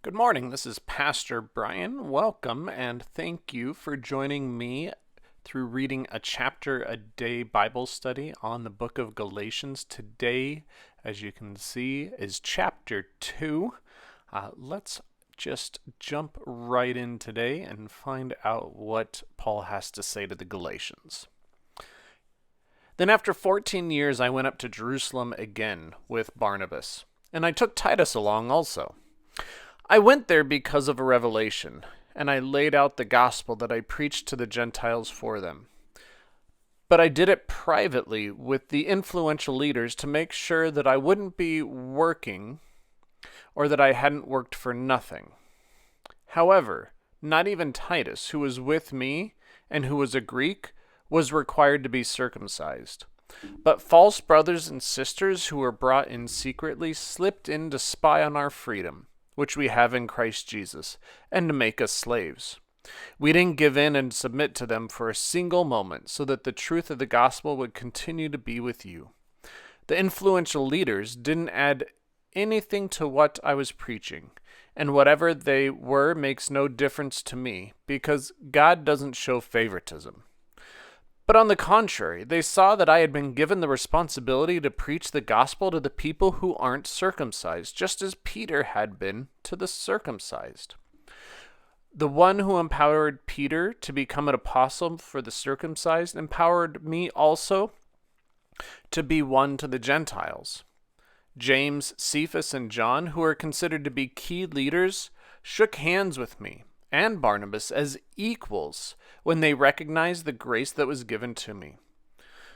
Good morning. This is Pastor Brian. Welcome and thank you for joining me through reading a chapter a day Bible study on the book of Galatians. Today, as you can see, is chapter 2. Let's just jump right in today and find out what Paul has to say to the Galatians. Then after 14 years I went up to Jerusalem again with Barnabas, and I took Titus along also. I went there because of a revelation, and I laid out the gospel that I preached to the Gentiles for them. But I did it privately with the influential leaders to make sure that I wouldn't be working or that I hadn't worked for nothing. However, not even Titus, who was with me and who was a Greek, was required to be circumcised. But false brothers and sisters who were brought in secretly slipped in to spy on our freedom, which we have in Christ Jesus, and to make us slaves. We didn't give in and submit to them for a single moment, so that the truth of the gospel would continue to be with you. The influential leaders didn't add anything to what I was preaching, and whatever they were makes no difference to me, because God doesn't show favoritism. But on the contrary, they saw that I had been given the responsibility to preach the gospel to the people who aren't circumcised, just as Peter had been to the circumcised. The one who empowered Peter to become an apostle for the circumcised empowered me also to be one to the Gentiles. James, Cephas, and John, who are considered to be key leaders, shook hands with me and Barnabas as equals when they recognized the grace that was given to me.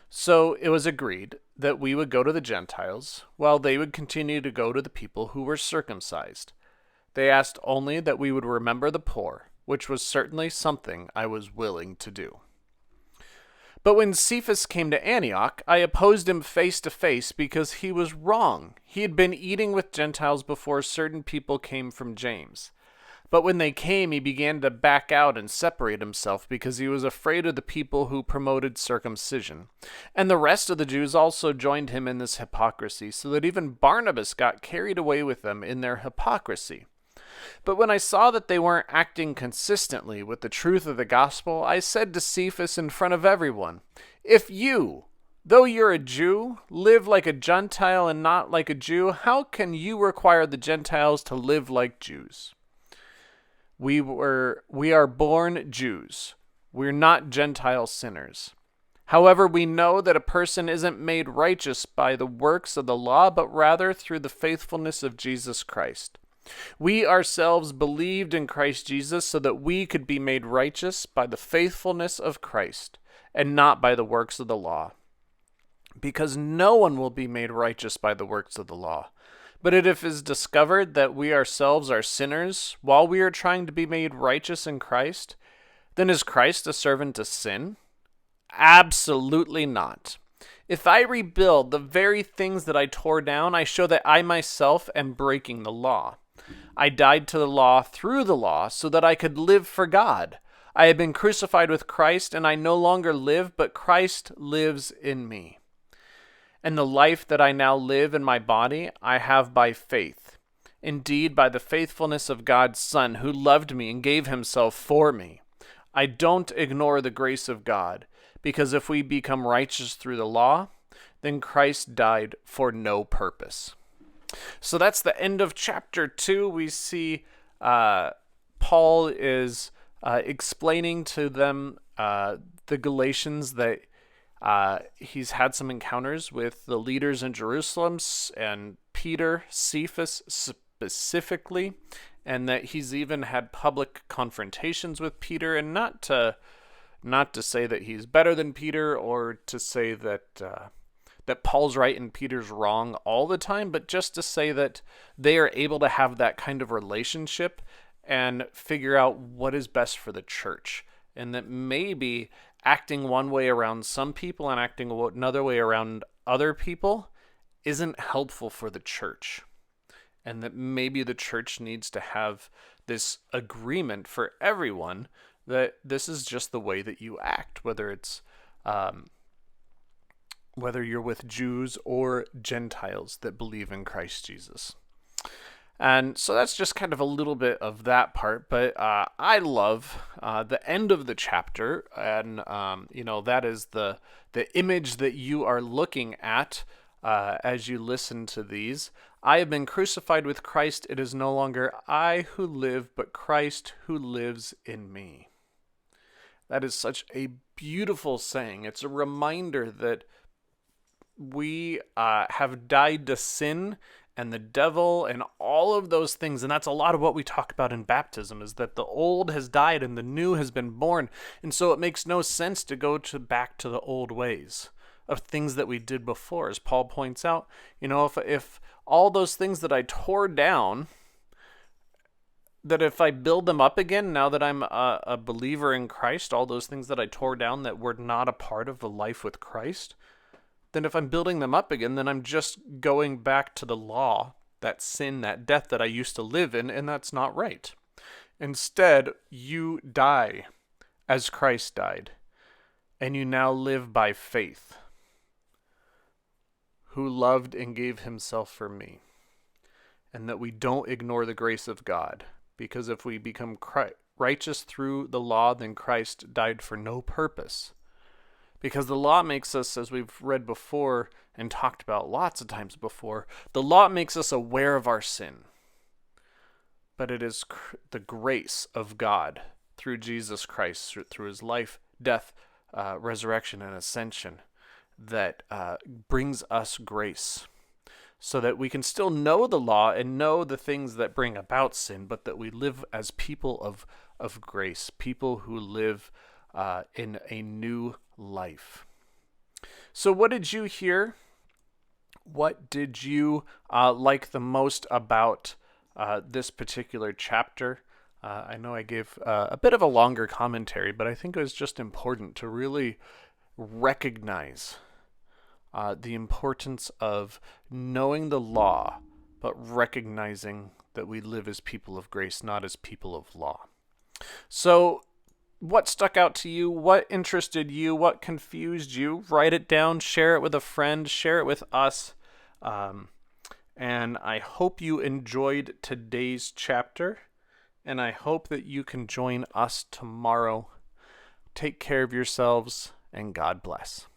So it was agreed that we would go to the Gentiles, while they would continue to go to the people who were circumcised. They asked only that we would remember the poor, which was certainly something I was willing to do. But when Cephas came to Antioch, I opposed him face to face because he was wrong. He had been eating with Gentiles before certain people came from James. But when they came, he began to back out and separate himself because he was afraid of the people who promoted circumcision. And the rest of the Jews also joined him in this hypocrisy, so that even Barnabas got carried away with them in their hypocrisy. But when I saw that they weren't acting consistently with the truth of the gospel, I said to Cephas in front of everyone, "If you, though you're a Jew, live like a Gentile and not like a Jew, how can you require the Gentiles to live like Jews? We are born Jews. We're not Gentile sinners. However, we know that a person isn't made righteous by the works of the law, but rather through the faithfulness of Jesus Christ. We ourselves believed in Christ Jesus so that we could be made righteous by the faithfulness of Christ, and not by the works of the law. Because no one will be made righteous by the works of the law. But if it is discovered that we ourselves are sinners while we are trying to be made righteous in Christ, then is Christ a servant to sin? Absolutely not. If I rebuild the very things that I tore down, I show that I myself am breaking the law. I died to the law through the law so that I could live for God. I have been crucified with Christ, and I no longer live, but Christ lives in me. And the life that I now live in my body, I have by faith. Indeed, by the faithfulness of God's Son, who loved me and gave himself for me. I don't ignore the grace of God, because if we become righteous through the law, then Christ died for no purpose." So that's the end of chapter 2. We see Paul is explaining to them, the Galatians, that he's had some encounters with the leaders in Jerusalem and Peter, Cephas specifically, and that he's even had public confrontations with Peter, and not to say that he's better than Peter or to say that Paul's right and Peter's wrong all the time, but just to say that they are able to have that kind of relationship and figure out what is best for the church, and that maybe acting one way around some people and acting another way around other people isn't helpful for the church. And that maybe the church needs to have this agreement for everyone that this is just the way that you act, whether it's whether you're with Jews or Gentiles that believe in Christ Jesus. And so that's just kind of a little bit of that part. But I love the end of the chapter, and that is the image that you are looking at as you listen to these. I have been crucified with Christ. It is no longer I who live, but Christ who lives in me. That is such a beautiful saying. It's a reminder that we have died to sin and the devil and all of those things. And that's a lot of what we talk about in baptism, is that the old has died and the new has been born. And so it makes no sense to go back to the old ways of things that we did before. As Paul points out, if all those things that I tore down, that if I build them up again, now that I'm a believer in Christ, all those things that I tore down that were not a part of the life with Christ, then if I'm building them up again, then I'm just going back to the law, that sin, that death that I used to live in, and that's not right. Instead, you die as Christ died, and you now live by faith, who loved and gave himself for me. And that we don't ignore the grace of God, because if we become righteous through the law, then Christ died for no purpose. Because the law makes us, as we've read before and talked about lots of times before, the law makes us aware of our sin. But it is the grace of God through Jesus Christ, through his life, death, resurrection, and ascension, that brings us grace. So that we can still know the law and know the things that bring about sin, but that we live as people of grace, people who live in a new life. So what did you hear? What did you like the most about this particular chapter? I know I gave a bit of a longer commentary, but I think it was just important to really recognize the importance of knowing the law, but recognizing that we live as people of grace, not as people of law. So what stuck out to you? What interested you? What confused you? Write it down, share it with a friend, share it with us. And I hope you enjoyed today's chapter, and I hope that you can join us tomorrow. Take care of yourselves, and God bless.